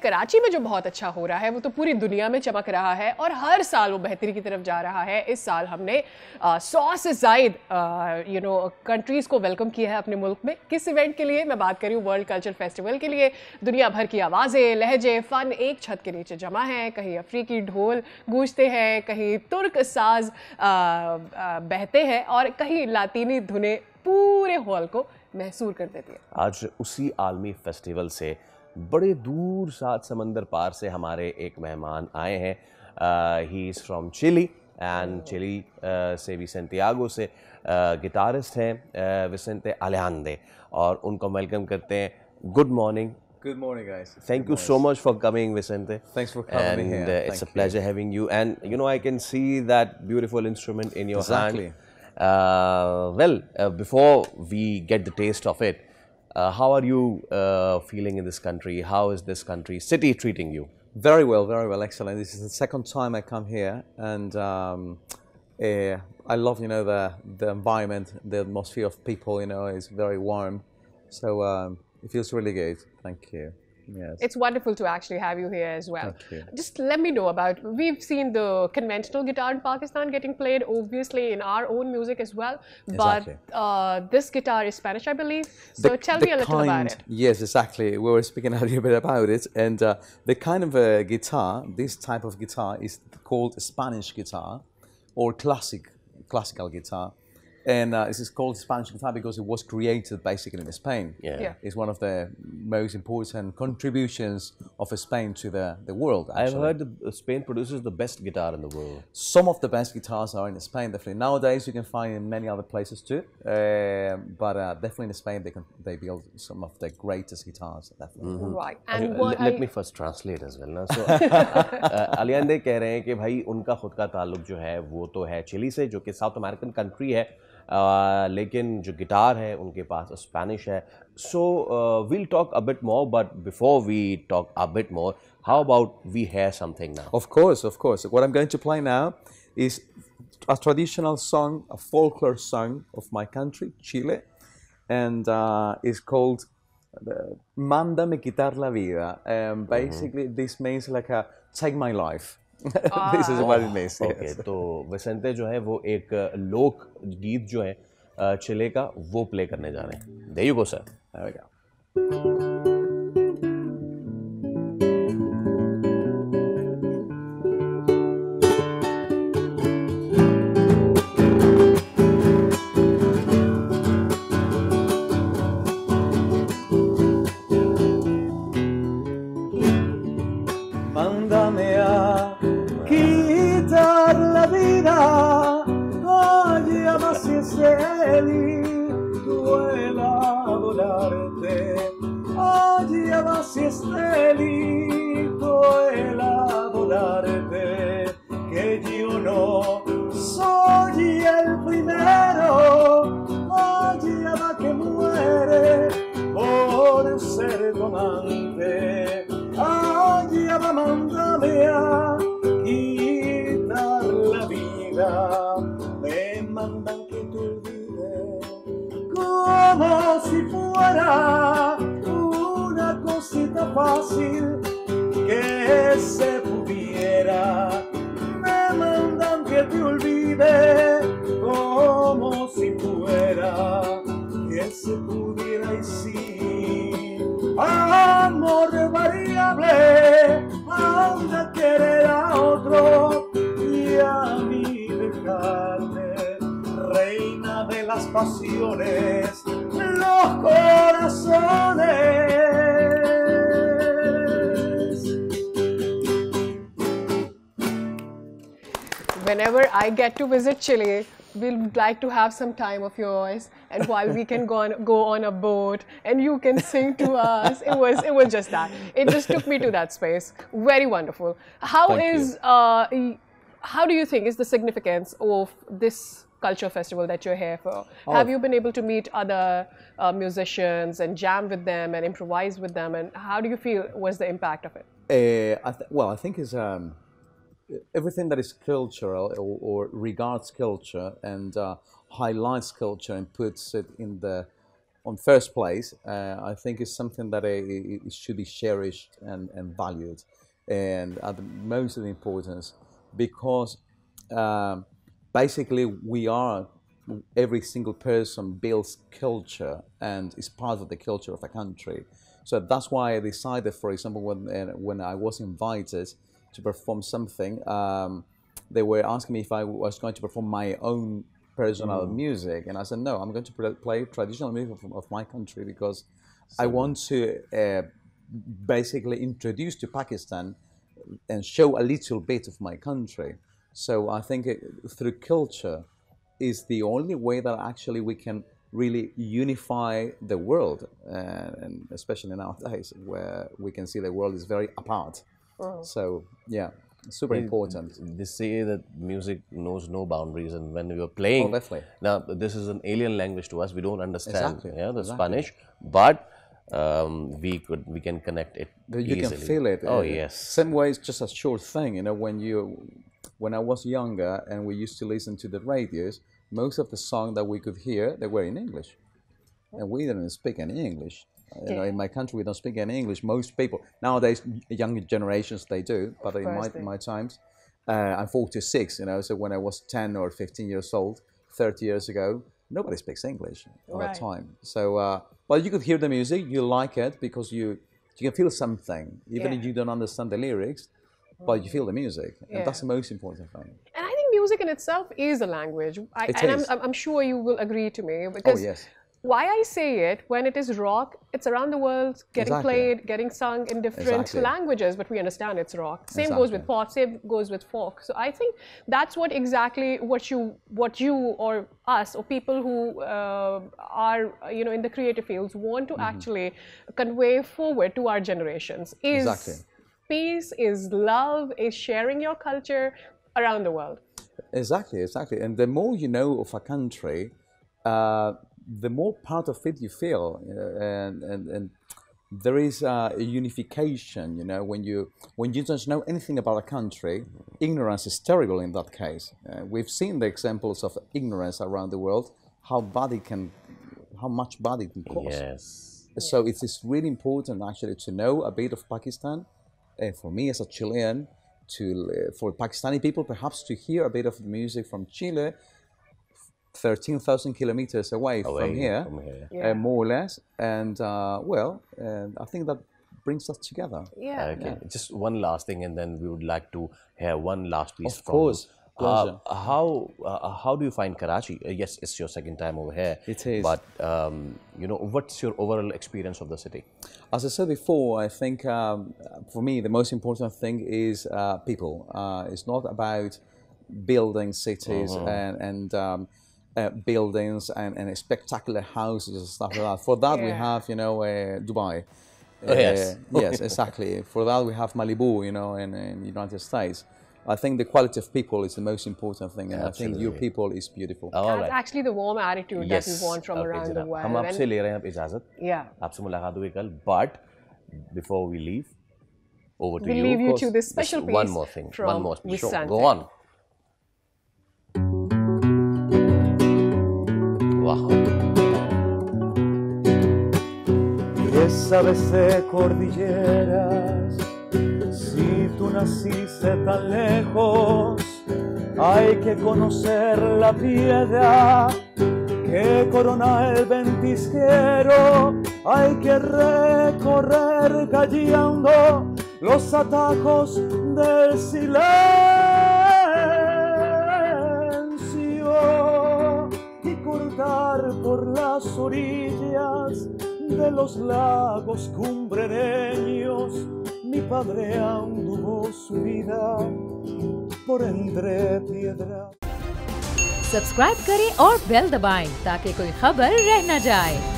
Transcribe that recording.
कराची में जो बहुत अच्छा हो रहा है वो तो पूरी दुनिया में चमक रहा है और हर साल वो बेहतरी की तरफ जा रहा है। इस साल हमने 100 से ज़ायद कंट्रीज़ को वेलकम किया है अपने मुल्क में। किस इवेंट के लिए मैं बात कर रही हूँ? वर्ल्ड कल्चर फेस्टिवल के लिए। दुनिया भर की आवाज़ें, लहजे, फ़न एक छत के नीचे जमा हैं। कहीं अफ्रीकी ढोल गूंजते हैं, कहीं तुर्क साज बहते हैं और कहीं लातीनी धुनें पूरे हॉल को महसूर कर देती है। आज उसी आलमी फेस्टिवल से बड़े दूर 7 समंदर पार से हमारे एक मेहमान आए हैं। He is from Chile and Chile से विसेंटियागो से गिटारिस्ट हैं विसेंटे अलेंडे और उनको वेलकम करते हैं। Good morning. Good morning, guys. Thank you so much for coming, Vicente. Thanks for having me here. And it's a pleasure having you. And you know, I can see that beautiful instrument in your Exactly. hand. Before we get the taste of it, how are you feeling in this country? How is this city treating you? Very well, excellent. This is the second time I come here, and I love, the environment, the atmosphere of people. Is very warm, so it feels really good. Thank you. Yes. It's wonderful to actually have you here as well. Thank you. Just let me know about, we've seen the conventional guitar in Pakistan getting played, obviously in our own music as well. Exactly. But this guitar is Spanish, I believe. So tell me a little about it. Yes, exactly. We were speaking a little bit about it. And the kind of guitar, this type of guitar is called Spanish guitar or classical guitar. And this is called Spanish guitar because it was created basically in Spain. Yeah. It's one of the most important contributions of Spain to the world, actually. I've heard that Spain produces the best guitar in the world. Some of the best guitars are in Spain, definitely. Nowadays, you can find in many other places too. But definitely in Spain, they build some of the greatest guitars, definitely. Right. And Let me first translate as well. So, Allende कह रहे हैं कि भाई उनका खुद का ताल्लुक जो है वो तो है चिली से, जो कि साउथ अमेरिकन कंट्री है, लेकिन जो गिटार है उनके पास स्पेनिश है. So we'll talk a bit more, but before we talk a bit more, how about we hear something now? Of course. What I'm going to play now is a traditional song, a folklore song of my country, Chile, and it's called Mándame quitar la vida. Basically, this means like a take my life. This is what it means. Okay, Yes. तो Vicente जो है वो एक लोक गीत जो है चिले का वो प्ले करने जा रहे हैं. There you go, sir. There we go. Mándame a quitar la vida, oye, amas y duela volarte, oye, amas y duela volarte, que yo no soy el primero, oye, ama que muere por ser tu amante. Ay, ama, mándame a quitar la vida. Me mandan que te olvide como si fuera una cosita fácil que se pudiera. Me mandan que te olvide como si fuera que se pudiera y sí. Amor variable, anda a querer a otro y a mí dejarme, reina de las pasiones, los corazones. Whenever I get to visit Chile, we'll like to have some time of yours, and while we can go on a boat and you can sing to us. It was just that. It just took me to that space. Very wonderful. How do you think is the significance of this culture festival that you're here for? Have you been able to meet other musicians and jam with them and improvise with them? And how do you feel was the impact of it? I think it's everything that is cultural or regards culture and highlights culture and puts it in the on first place, I think it's something that it should be cherished and valued, and at the most of the importance, because basically every single person builds culture and is part of the culture of a country. So that's why I decided, for example, when I was invited to perform something, they were asking me if I was going to perform my own personal music, and I said no, I'm going to play traditional music of my country, because I want to basically introduce to Pakistan and show a little bit of my country. So I think through culture is the only way that actually we can really unify the world, and especially nowadays where we can see the world is very apart. So yeah, super important. They say that music knows no boundaries, and when we were playing, definitely. Now this is an alien language to us. We don't understand the Exactly. Spanish, but we can connect it. You can easily. feel it. Oh yes. Some way it's just a short thing, when I was younger and we used to listen to the radios, most of the songs that we could hear, they were in English, and we didn't speak any English. In my country, we don't speak any English. Most people nowadays, younger generations, they do. But in my times, I'm 46. So when I was 10 or 15 years old, 30 years ago, nobody speaks English at that time. So, but you could hear the music, you like it because you can feel something, even if you don't understand the lyrics, but you feel the music, and that's the most important thing. And I think music in itself is a language. I'm sure you will agree to me, because why I say it, when it is rock, it's around the world, getting played, getting sung in different languages, but we understand it's rock. Same goes with pop, same goes with folk. So I think that's what you or us or people who are in the creative fields want to actually convey forward to our generations is peace, is love, is sharing your culture around the world. Exactly. And the more you know of a country, the more part of it you feel, and there is a unification. When you don't know anything about a country, ignorance is terrible in that case. We've seen the examples of ignorance around the world, how much bad it can cause. Yes. So it is really important actually to know a bit of Pakistan. For me as a Chilean, for Pakistani people perhaps to hear a bit of the music from Chile, 13,000 kilometers away from here, more or less, and I think that brings us together. Just one last thing, and then we would like to hear one last piece from you. Pleasure. How do you find Karachi? Yes, it's your second time over here. It is. But what's your overall experience of the city? As I said before, I think for me the most important thing is people. It's not about building cities and buildings and spectacular houses and stuff like that. For that we have Dubai. Yes, exactly. For that we have Malibu, in the United States. I think the quality of people is the most important thing, and I think your people is beautiful. That's actually the warm attitude that we want from around the world. हम आपसे ले रहे हैं इजाज़त. आपसे मुलाकात हुई कल, but before we leave, over to you. We leave you to this special piece. One more thing. One more piece. Vicente. Go on. Wow. Esa vez de cordilleras, si tú naciste tan lejos, hay que conocer la piedra que corona el ventisquero, hay que recorrer galleando los atajos del silencio y cortar por las orillas de los lagos cumbrereños. Mi padre anduvo su vida por entre piedras. Subscribe करें और bell दबाएं ताकि कोई खबर रह न जाए।